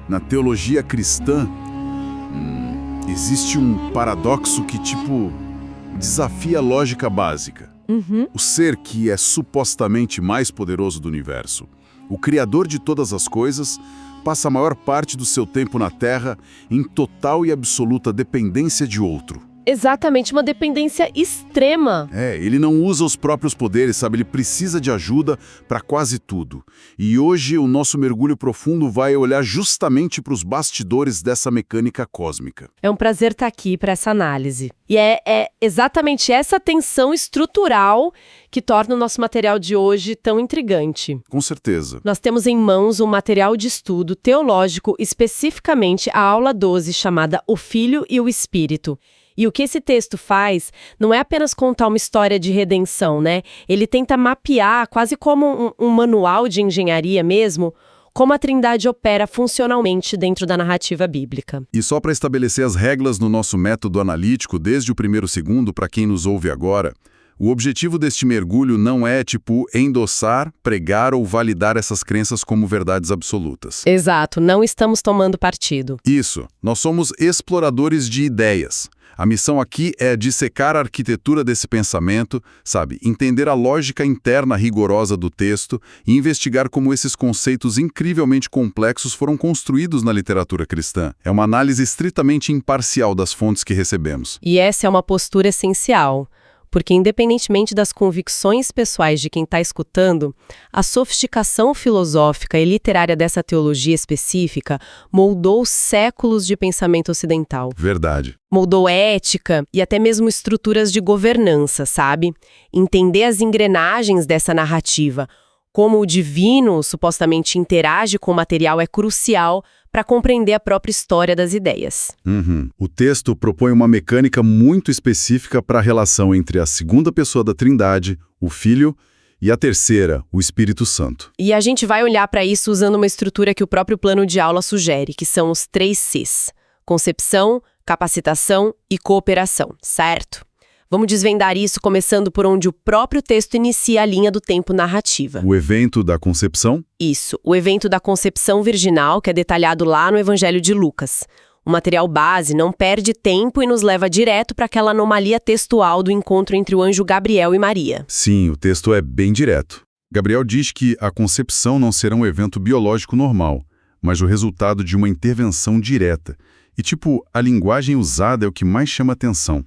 Na teologia cristã, existe um paradoxo que, desafia a lógica básica. O ser que é supostamente mais poderoso do universo, o criador de todas as coisas, passa a maior parte do seu tempo na Terra em total e absoluta dependência de outro. Exatamente, uma dependência extrema. Ele não usa os próprios poderes, sabe? Ele precisa de ajuda para quase tudo. E hoje o nosso mergulho profundo vai olhar justamente para os bastidores dessa mecânica cósmica. É um prazer estar aqui para essa análise. E é exatamente essa tensão estrutural que torna o nosso material de hoje tão intrigante. Com certeza. Nós temos em mãos um material de estudo teológico, especificamente a aula 12, chamada O Filho e o Espírito. E o que esse texto faz não é apenas contar uma história de redenção, né? Ele tenta mapear, quase como um manual de engenharia mesmo, como a Trindade opera funcionalmente dentro da narrativa bíblica. E só para estabelecer as regras no nosso método analítico, desde o primeiro segundo, para quem nos ouve agora, o objetivo deste mergulho não é, endossar, pregar ou validar essas crenças como verdades absolutas. Exato, não estamos tomando partido. Isso, nós somos exploradores de ideias. A missão aqui é dissecar a arquitetura desse pensamento, entender a lógica interna rigorosa do texto e investigar como esses conceitos incrivelmente complexos foram construídos na literatura cristã. É uma análise estritamente imparcial das fontes que recebemos. E essa é uma postura essencial. Porque, independentemente das convicções pessoais de quem está escutando, a sofisticação filosófica e literária dessa teologia específica moldou séculos de pensamento ocidental. Verdade. Moldou ética e até mesmo estruturas de governança, sabe? Entender as engrenagens dessa narrativa, como o divino supostamente interage com o material, é crucial para compreender a própria história das ideias. O texto propõe uma mecânica muito específica para a relação entre a segunda pessoa da Trindade, o Filho, e a terceira, o Espírito Santo. E a gente vai olhar para isso usando uma estrutura que o próprio plano de aula sugere, que são os 3 Cs: concepção, capacitação e cooperação, certo? Vamos desvendar isso começando por onde o próprio texto inicia a linha do tempo narrativa. O evento da concepção? Isso, o evento da concepção virginal, que é detalhado lá no Evangelho de Lucas. O material base não perde tempo e nos leva direto para aquela anomalia textual do encontro entre o anjo Gabriel e Maria. Sim, o texto é bem direto. Gabriel diz que a concepção não será um evento biológico normal, mas o resultado de uma intervenção direta. E a linguagem usada é o que mais chama atenção.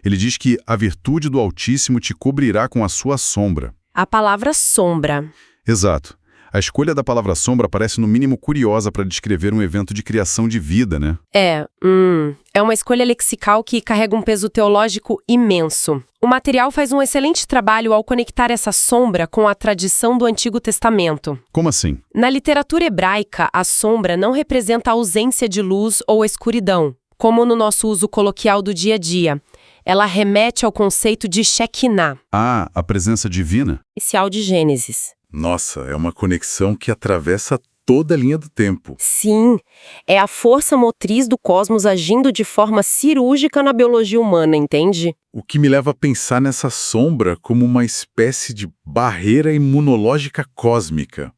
Ele diz que a virtude do Altíssimo te cobrirá com a sua sombra. A palavra sombra. Exato. A escolha da palavra sombra parece no mínimo curiosa para descrever um evento de criação de vida, né? É uma escolha lexical que carrega um peso teológico imenso. O material faz um excelente trabalho ao conectar essa sombra com a tradição do Antigo Testamento. Como assim? Na literatura hebraica, a sombra não representa a ausência de luz ou escuridão, como no nosso uso coloquial do dia a dia. Ela remete ao conceito de Shekinah. Ah, a presença divina? Inicial de Gênesis. Nossa, é uma conexão que atravessa toda a linha do tempo. Sim, é a força motriz do cosmos agindo de forma cirúrgica na biologia humana, entende? O que me leva a pensar nessa sombra como uma espécie de barreira imunológica cósmica.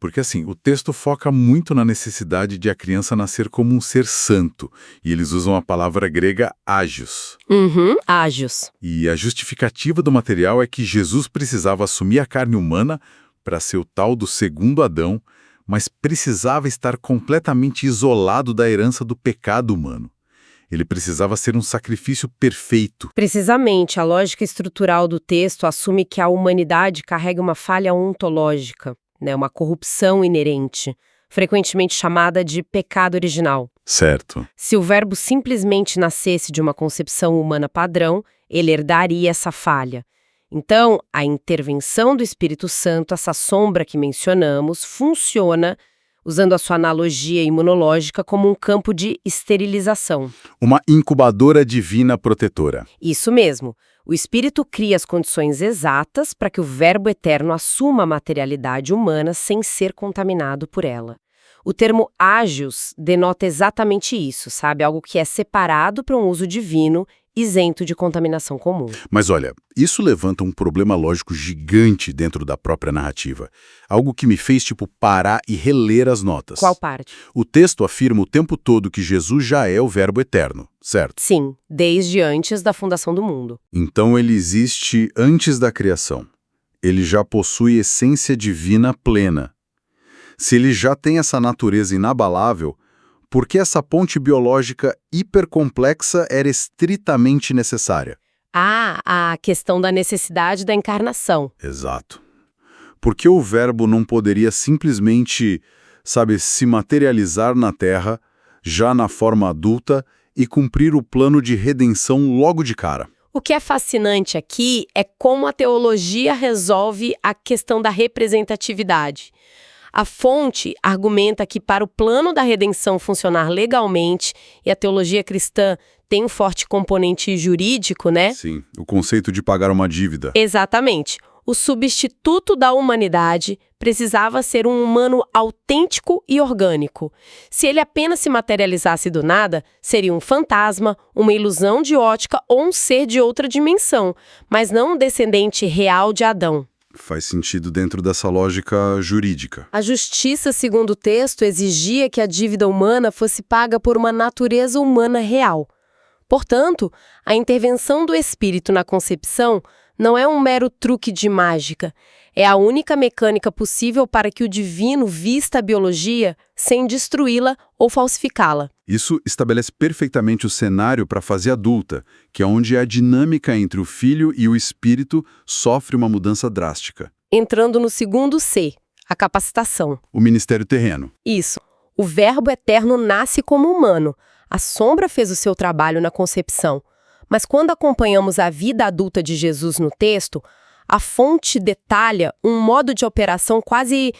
Porque, o texto foca muito na necessidade de a criança nascer como um ser santo. E eles usam a palavra grega ágios. Ágios. E a justificativa do material é que Jesus precisava assumir a carne humana para ser o tal do segundo Adão, mas precisava estar completamente isolado da herança do pecado humano. Ele precisava ser um sacrifício perfeito. Precisamente, a lógica estrutural do texto assume que a humanidade carrega uma falha ontológica. Uma corrupção inerente, frequentemente chamada de pecado original. Certo. Se o verbo simplesmente nascesse de uma concepção humana padrão, ele herdaria essa falha. Então, a intervenção do Espírito Santo, essa sombra que mencionamos, funciona, usando a sua analogia imunológica, como um campo de esterilização. Uma incubadora divina protetora. Isso mesmo. O Espírito cria as condições exatas para que o Verbo eterno assuma a materialidade humana sem ser contaminado por ela. O termo ágios denota exatamente isso, sabe? Algo que é separado para um uso divino isento de contaminação comum. Mas olha, isso levanta um problema lógico gigante dentro da própria narrativa. Algo que me fez, parar e reler as notas. Qual parte? O texto afirma o tempo todo que Jesus já é o Verbo eterno, certo? Sim, desde antes da fundação do mundo. Então ele existe antes da criação. Ele já possui essência divina plena. Se ele já tem essa natureza inabalável, por que essa ponte biológica hipercomplexa era estritamente necessária? Ah, a questão da necessidade da encarnação. Exato. Por que o Verbo não poderia simplesmente, se materializar na Terra, já na forma adulta, e cumprir o plano de redenção logo de cara? O que é fascinante aqui é como a teologia resolve a questão da representatividade. A fonte argumenta que para o plano da redenção funcionar legalmente, e a teologia cristã tem um forte componente jurídico, né? Sim, o conceito de pagar uma dívida. Exatamente. O substituto da humanidade precisava ser um humano autêntico e orgânico. Se ele apenas se materializasse do nada, seria um fantasma, uma ilusão de ótica ou um ser de outra dimensão, mas não um descendente real de Adão. Faz sentido dentro dessa lógica jurídica. A justiça, segundo o texto, exigia que a dívida humana fosse paga por uma natureza humana real. Portanto, a intervenção do espírito na concepção não é um mero truque de mágica. É a única mecânica possível para que o divino vista a biologia sem destruí-la ou falsificá-la. Isso estabelece perfeitamente o cenário para a fase adulta, que é onde a dinâmica entre o filho e o espírito sofre uma mudança drástica. Entrando no segundo C, a capacitação. O ministério terreno. Isso. O Verbo eterno nasce como humano. A sombra fez o seu trabalho na concepção. Mas quando acompanhamos a vida adulta de Jesus no texto, a fonte detalha um modo de operação quase,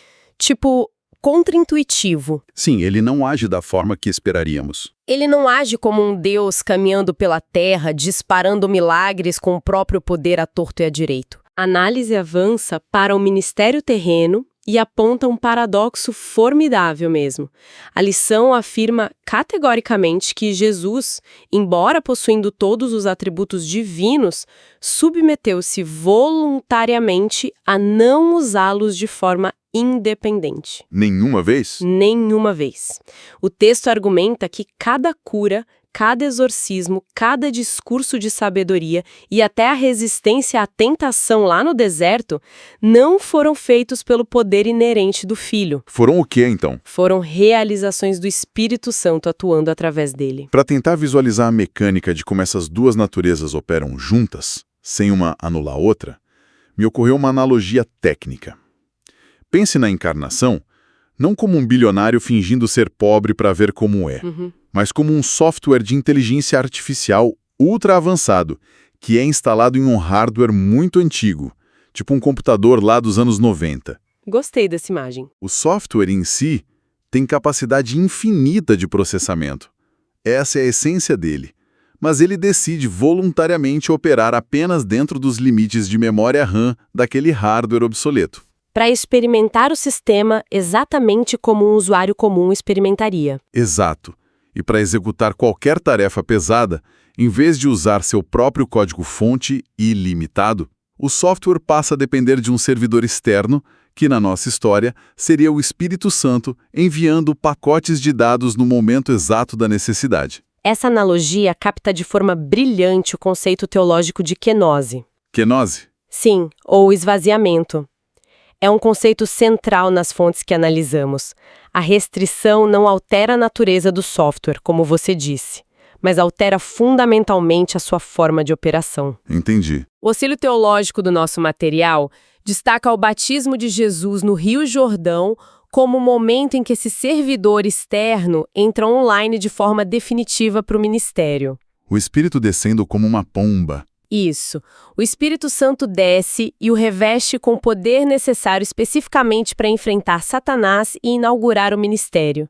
contraintuitivo. Sim, ele não age da forma que esperaríamos. Ele não age como um Deus caminhando pela terra, disparando milagres com o próprio poder à torto e à direito. A análise avança para o ministério terreno e aponta um paradoxo formidável mesmo. A lição afirma categoricamente que Jesus, embora possuindo todos os atributos divinos, submeteu-se voluntariamente a não usá-los de forma independente. Nenhuma vez? Nenhuma vez. O texto argumenta que cada cura, cada exorcismo, cada discurso de sabedoria e até a resistência à tentação lá no deserto não foram feitos pelo poder inerente do Filho. Foram o quê, então? Foram realizações do Espírito Santo atuando através dele. Para tentar visualizar a mecânica de como essas duas naturezas operam juntas, sem uma anular a outra, me ocorreu uma analogia técnica. Pense na encarnação não como um bilionário fingindo ser pobre para ver como é, mas como um software de inteligência artificial ultra avançado, que é instalado em um hardware muito antigo, tipo um computador lá dos anos 90. Gostei dessa imagem. O software em si tem capacidade infinita de processamento. Essa é a essência dele. Mas ele decide voluntariamente operar apenas dentro dos limites de memória RAM daquele hardware obsoleto. Para experimentar o sistema exatamente como um usuário comum experimentaria. Exato. E para executar qualquer tarefa pesada, em vez de usar seu próprio código-fonte ilimitado, o software passa a depender de um servidor externo, que na nossa história seria o Espírito Santo enviando pacotes de dados no momento exato da necessidade. Essa analogia capta de forma brilhante o conceito teológico de kenose. Kenose? Sim, ou esvaziamento. É um conceito central nas fontes que analisamos. A restrição não altera a natureza do software, como você disse, mas altera fundamentalmente a sua forma de operação. Entendi. O auxílio teológico do nosso material destaca o batismo de Jesus no Rio Jordão como o momento em que esse servidor externo entra online de forma definitiva para o ministério. O Espírito descendo como uma pomba. Isso. O Espírito Santo desce e o reveste com o poder necessário especificamente para enfrentar Satanás e inaugurar o ministério.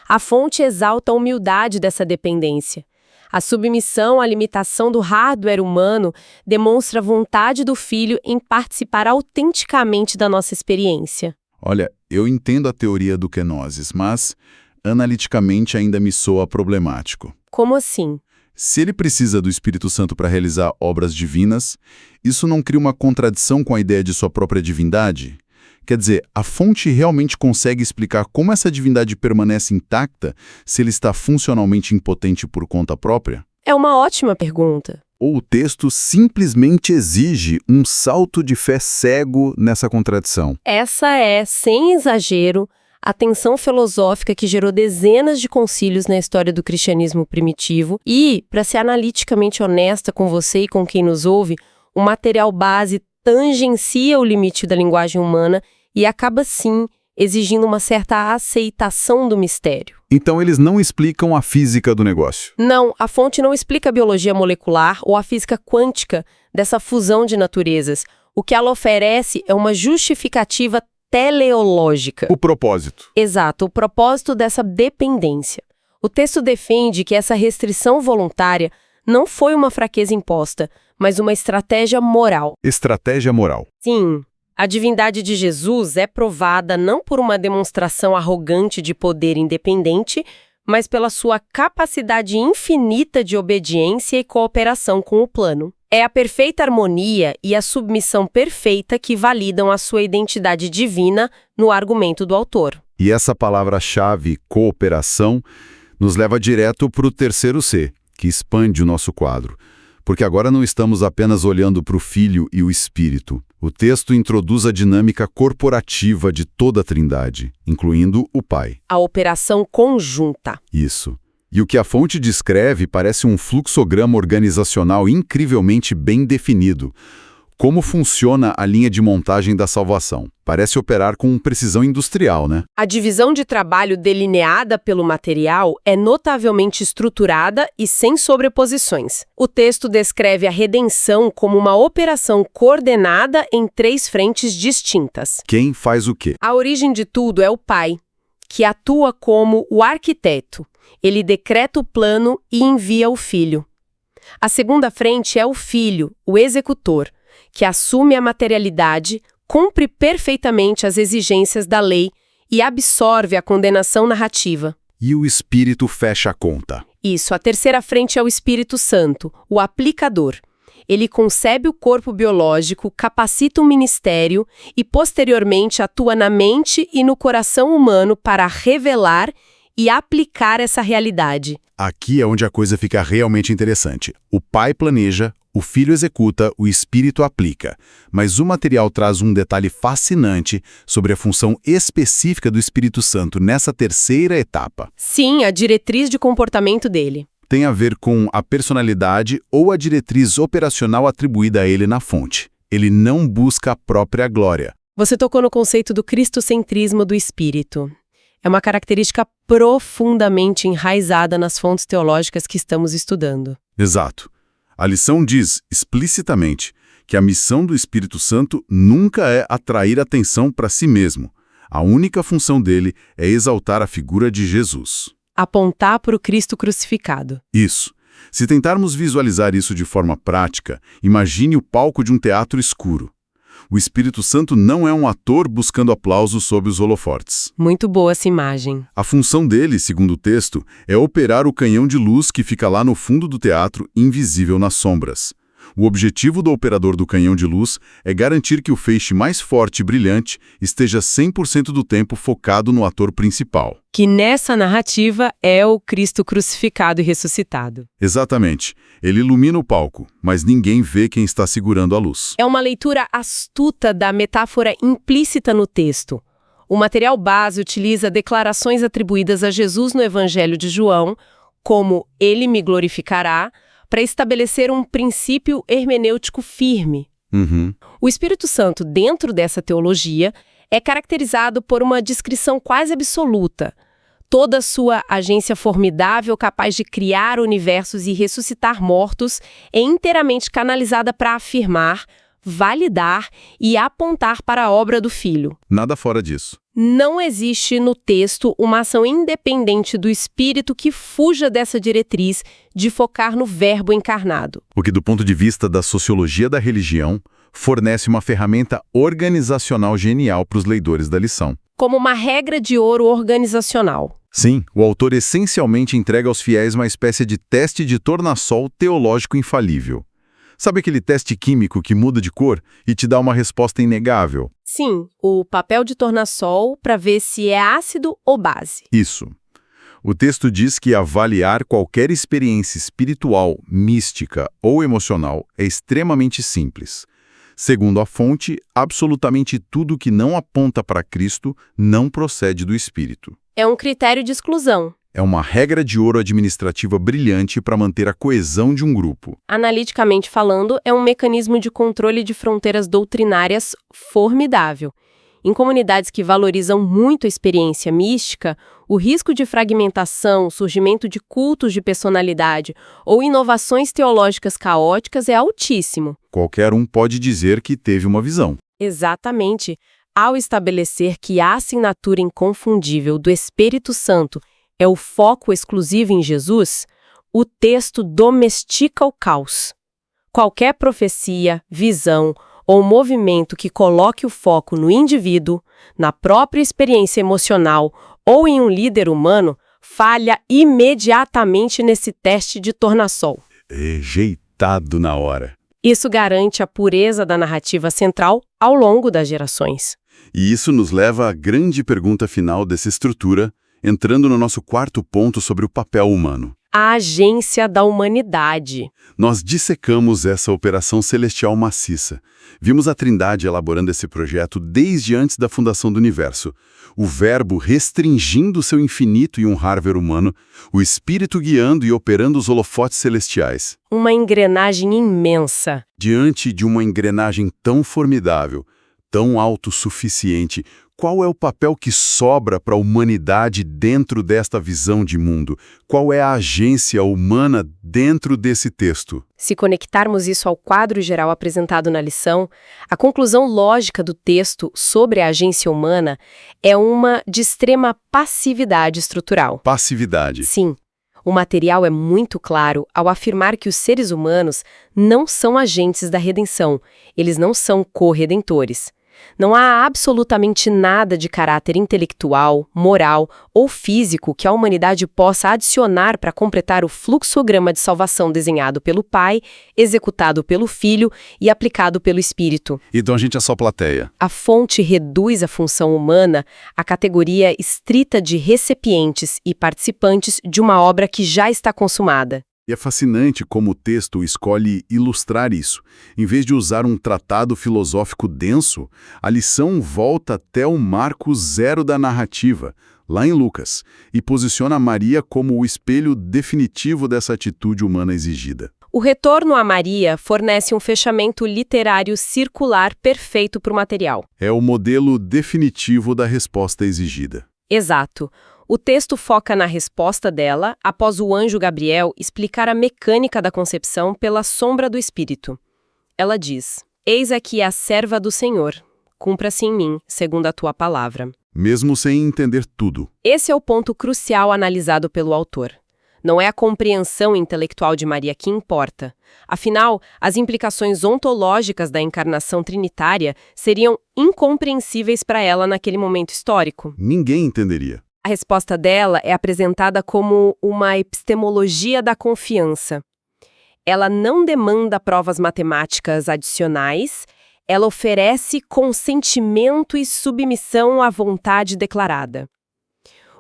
A fonte exalta a humildade dessa dependência. A submissão à limitação do hardware humano demonstra a vontade do Filho em participar autenticamente da nossa experiência. Olha, eu entendo a teoria do kenosis, mas analiticamente ainda me soa problemático. Como assim? Se ele precisa do Espírito Santo para realizar obras divinas, isso não cria uma contradição com a ideia de sua própria divindade? Quer dizer, a fonte realmente consegue explicar como essa divindade permanece intacta se ele está funcionalmente impotente por conta própria? É uma ótima pergunta. Ou o texto simplesmente exige um salto de fé cego nessa contradição? Essa é, sem exagero, a tensão filosófica que gerou dezenas de concílios na história do cristianismo primitivo e, para ser analiticamente honesta com você e com quem nos ouve, o material base tangencia o limite da linguagem humana e acaba, sim, exigindo uma certa aceitação do mistério. Então eles não explicam a física do negócio? Não, a fonte não explica a biologia molecular ou a física quântica dessa fusão de naturezas. O que ela oferece é uma justificativa teleológica. O propósito. Exato, o propósito dessa dependência. O texto defende que essa restrição voluntária não foi uma fraqueza imposta, mas uma estratégia moral. Estratégia moral. Sim, a divindade de Jesus é provada não por uma demonstração arrogante de poder independente, mas pela sua capacidade infinita de obediência e cooperação com o plano. É a perfeita harmonia e a submissão perfeita que validam a sua identidade divina no argumento do autor. E essa palavra-chave, cooperação, nos leva direto para o terceiro C, que expande o nosso quadro. Porque agora não estamos apenas olhando para o Filho e o Espírito. O texto introduz a dinâmica corporativa de toda a Trindade, incluindo o Pai. A operação conjunta. Isso. E o que a fonte descreve parece um fluxograma organizacional incrivelmente bem definido. Como funciona a linha de montagem da salvação? Parece operar com precisão industrial, né? A divisão de trabalho delineada pelo material é notavelmente estruturada e sem sobreposições. O texto descreve a redenção como uma operação coordenada em 3 frentes distintas. Quem faz o quê? A origem de tudo é o Pai, que atua como o arquiteto. Ele decreta o plano e envia o Filho. A segunda frente é o Filho, o executor, que assume a materialidade, cumpre perfeitamente as exigências da lei e absorve a condenação narrativa. E o Espírito fecha a conta. Isso, a terceira frente é o Espírito Santo, o aplicador. Ele concebe o corpo biológico, capacita o ministério e, posteriormente, atua na mente e no coração humano para revelar e aplicar essa realidade. Aqui é onde a coisa fica realmente interessante. O Pai planeja, o Filho executa, o Espírito aplica. Mas o material traz um detalhe fascinante sobre a função específica do Espírito Santo nessa terceira etapa. Sim, a diretriz de comportamento dele. Tem a ver com a personalidade ou a diretriz operacional atribuída a ele na fonte. Ele não busca a própria glória. Você tocou no conceito do cristocentrismo do Espírito. É uma característica profundamente enraizada nas fontes teológicas que estamos estudando. Exato. A lição diz, explicitamente, que a missão do Espírito Santo nunca é atrair atenção para si mesmo. A única função dele é exaltar a figura de Jesus. Apontar para o Cristo crucificado. Isso. Se tentarmos visualizar isso de forma prática, imagine o palco de um teatro escuro. O Espírito Santo não é um ator buscando aplausos sob os holofotes. Muito boa essa imagem. A função dele, segundo o texto, é operar o canhão de luz que fica lá no fundo do teatro, invisível nas sombras. O objetivo do operador do canhão de luz é garantir que o feixe mais forte e brilhante esteja 100% do tempo focado no ator principal. Que nessa narrativa é o Cristo crucificado e ressuscitado. Exatamente. Ele ilumina o palco, mas ninguém vê quem está segurando a luz. É uma leitura astuta da metáfora implícita no texto. O material base utiliza declarações atribuídas a Jesus no Evangelho de João, como "Ele me glorificará", para estabelecer um princípio hermenêutico firme. O Espírito Santo, dentro dessa teologia, é caracterizado por uma descrição quase absoluta. Toda a sua agência formidável, capaz de criar universos e ressuscitar mortos, é inteiramente canalizada para afirmar, validar e apontar para a obra do Filho. Nada fora disso. Não existe no texto uma ação independente do Espírito que fuja dessa diretriz de focar no Verbo encarnado. O que, do ponto de vista da sociologia da religião, fornece uma ferramenta organizacional genial para os leitores da lição. Como uma regra de ouro organizacional. Sim, o autor essencialmente entrega aos fiéis uma espécie de teste de tornassol teológico infalível. Sabe aquele teste químico que muda de cor e te dá uma resposta inegável? Sim, o papel de tornassol para ver se é ácido ou base. Isso. O texto diz que avaliar qualquer experiência espiritual, mística ou emocional é extremamente simples. Segundo a fonte, absolutamente tudo que não aponta para Cristo não procede do Espírito. É um critério de exclusão. É uma regra de ouro administrativa brilhante para manter a coesão de um grupo. Analiticamente falando, é um mecanismo de controle de fronteiras doutrinárias formidável. Em comunidades que valorizam muito a experiência mística, o risco de fragmentação, surgimento de cultos de personalidade ou inovações teológicas caóticas é altíssimo. Qualquer um pode dizer que teve uma visão. Exatamente. Ao estabelecer que a assinatura inconfundível do Espírito Santo é o foco exclusivo em Jesus, o texto domestica o caos. Qualquer profecia, visão ou movimento que coloque o foco no indivíduo, na própria experiência emocional ou em um líder humano, falha imediatamente nesse teste de tornassol. Rejeitado na hora. Isso garante a pureza da narrativa central ao longo das gerações. E isso nos leva à grande pergunta final dessa estrutura, entrando no nosso quarto ponto sobre o papel humano. A agência da humanidade. Nós dissecamos essa operação celestial maciça. Vimos a Trindade elaborando esse projeto desde antes da fundação do universo. O Verbo restringindo seu infinito em um hardware humano, o Espírito guiando e operando os holofotes celestiais. Uma engrenagem imensa. Diante de uma engrenagem tão formidável, tão autossuficiente, qual é o papel que sobra para a humanidade dentro desta visão de mundo? Qual é a agência humana dentro desse texto? Se conectarmos isso ao quadro geral apresentado na lição, a conclusão lógica do texto sobre a agência humana é uma de extrema passividade estrutural. Passividade. Sim. O material é muito claro ao afirmar que os seres humanos não são agentes da redenção, eles não são corredentores. Não há absolutamente nada de caráter intelectual, moral ou físico que a humanidade possa adicionar para completar o fluxograma de salvação desenhado pelo Pai, executado pelo Filho e aplicado pelo Espírito. Então a gente é só plateia. A fonte reduz a função humana à categoria estrita de recipientes e participantes de uma obra que já está consumada. E é fascinante como o texto escolhe ilustrar isso. Em vez de usar um tratado filosófico denso, a lição volta até o marco zero da narrativa, lá em Lucas, e posiciona Maria como o espelho definitivo dessa atitude humana exigida. O retorno a Maria fornece um fechamento literário circular perfeito para o material. É o modelo definitivo da resposta exigida. Exato. O texto foca na resposta dela após o anjo Gabriel explicar a mecânica da concepção pela sombra do Espírito. Ela diz: "Eis aqui a serva do Senhor, cumpra-se em mim, segundo a tua palavra." Mesmo sem entender tudo. Esse é o ponto crucial analisado pelo autor. Não é a compreensão intelectual de Maria que importa. Afinal, as implicações ontológicas da encarnação trinitária seriam incompreensíveis para ela naquele momento histórico. Ninguém entenderia. A resposta dela é apresentada como uma epistemologia da confiança. Ela não demanda provas matemáticas adicionais, ela oferece consentimento e submissão à vontade declarada.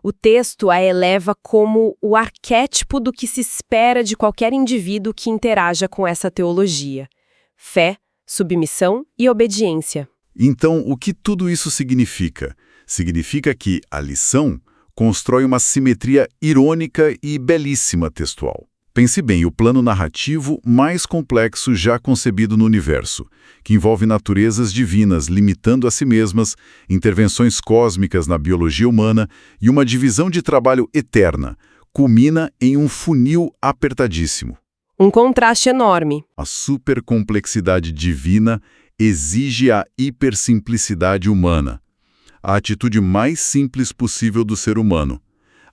O texto a eleva como o arquétipo do que se espera de qualquer indivíduo que interaja com essa teologia: fé, submissão e obediência. Então, o que tudo isso significa? Significa que a lição constrói uma simetria irônica e belíssima textual. Pense bem, o plano narrativo mais complexo já concebido no universo, que envolve naturezas divinas limitando a si mesmas, intervenções cósmicas na biologia humana e uma divisão de trabalho eterna, culmina em um funil apertadíssimo. Um contraste enorme. A supercomplexidade divina exige a hipersimplicidade humana, a atitude mais simples possível do ser humano,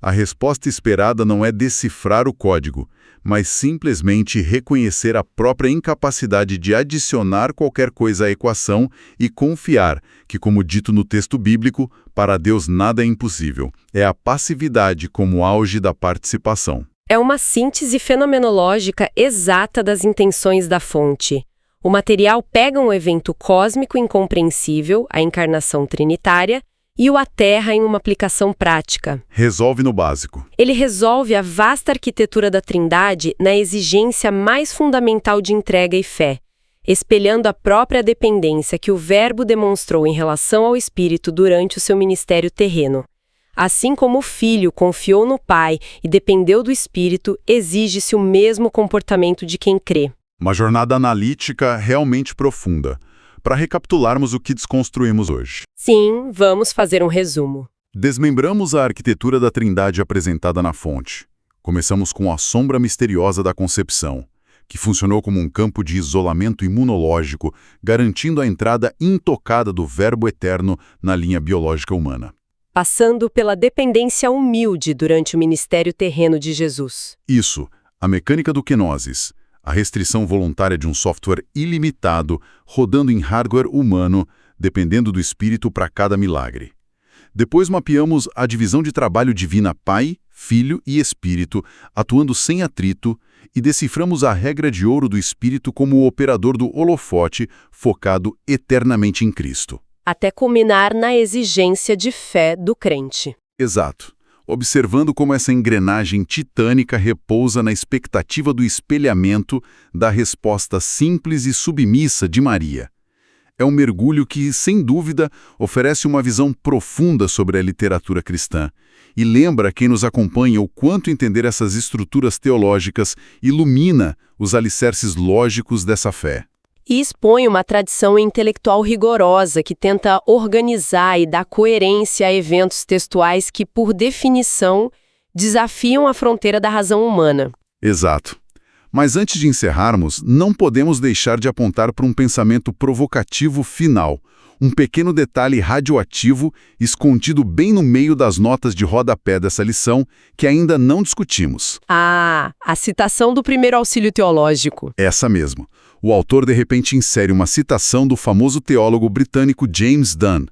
A resposta esperada não é decifrar o código, mas simplesmente reconhecer a própria incapacidade de adicionar qualquer coisa à equação e confiar que, como dito no texto bíblico, para Deus nada é impossível. É a passividade como auge da participação. É uma síntese fenomenológica exata das intenções da fonte. O material pega um evento cósmico incompreensível, a encarnação trinitária, e o aterra em uma aplicação prática. Resolve no básico. Ele resolve a vasta arquitetura da Trindade na exigência mais fundamental de entrega e fé, espelhando a própria dependência que o Verbo demonstrou em relação ao Espírito durante o seu ministério terreno. Assim como o Filho confiou no Pai e dependeu do Espírito, exige-se o mesmo comportamento de quem crê. Uma jornada analítica realmente profunda. Para recapitularmos o que desconstruímos hoje. Sim, vamos fazer um resumo. Desmembramos a arquitetura da Trindade apresentada na fonte. Começamos com a sombra misteriosa da concepção, que funcionou como um campo de isolamento imunológico, garantindo a entrada intocada do Verbo eterno na linha biológica humana. Passando pela dependência humilde durante o ministério terreno de Jesus. Isso, a mecânica do kenosis, a restrição voluntária de um software ilimitado rodando em hardware humano, dependendo do Espírito para cada milagre. Depois mapeamos a divisão de trabalho divina Pai, Filho e Espírito, atuando sem atrito, e deciframos a regra de ouro do Espírito como o operador do holofote focado eternamente em Cristo. Até culminar na exigência de fé do crente. Exato. Observando como essa engrenagem titânica repousa na expectativa do espelhamento da resposta simples e submissa de Maria. É um mergulho que, sem dúvida, oferece uma visão profunda sobre a literatura cristã e lembra quem nos acompanha o quanto entender essas estruturas teológicas ilumina os alicerces lógicos dessa fé. E expõe uma tradição intelectual rigorosa que tenta organizar e dar coerência a eventos textuais que, por definição, desafiam a fronteira da razão humana. Exato. Mas antes de encerrarmos, não podemos deixar de apontar para um pensamento provocativo final, um pequeno detalhe radioativo escondido bem no meio das notas de rodapé dessa lição que ainda não discutimos. Ah, a citação do primeiro auxílio teológico. Essa mesmo. O autor de repente insere uma citação do famoso teólogo britânico James Dunn.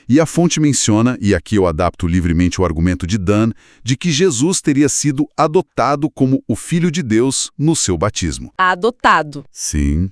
E a fonte menciona, e aqui eu adapto livremente o argumento de Dunn, de que Jesus teria sido adotado como o Filho de Deus no seu batismo. Adotado. Sim.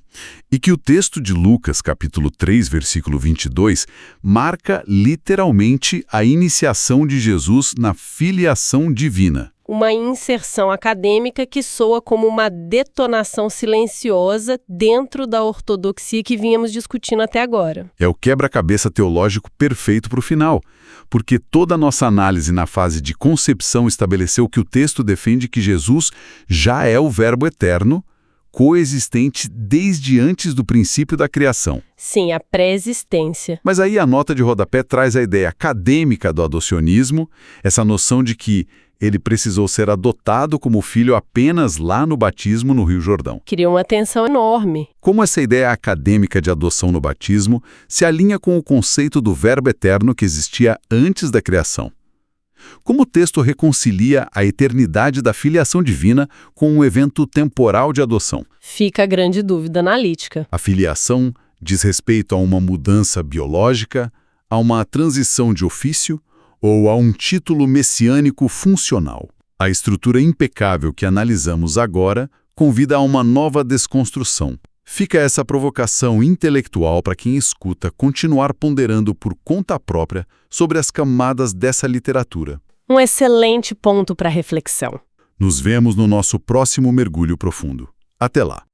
E que o texto de Lucas, capítulo 3, versículo 22, marca literalmente a iniciação de Jesus na filiação divina. Uma inserção acadêmica que soa como uma detonação silenciosa dentro da ortodoxia que vínhamos discutindo até agora. É o quebra-cabeça teológico perfeito para o final, porque toda a nossa análise na fase de concepção estabeleceu que o texto defende que Jesus já é o Verbo eterno, coexistente desde antes do princípio da criação. Sim, a pré-existência. Mas aí a nota de rodapé traz a ideia acadêmica do adocionismo, essa noção de que ele precisou ser adotado como filho apenas lá no batismo no Rio Jordão. Criou uma tensão enorme. Como essa ideia acadêmica de adoção no batismo se alinha com o conceito do Verbo eterno que existia antes da criação? Como o texto reconcilia a eternidade da filiação divina com um evento temporal de adoção? Fica a grande dúvida analítica. A filiação diz respeito a uma mudança biológica, a uma transição de ofício, ou a um título messiânico funcional. A estrutura impecável que analisamos agora convida a uma nova desconstrução. Fica essa provocação intelectual para quem escuta continuar ponderando por conta própria sobre as camadas dessa literatura. Um excelente ponto para reflexão. Nos vemos no nosso próximo mergulho profundo. Até lá!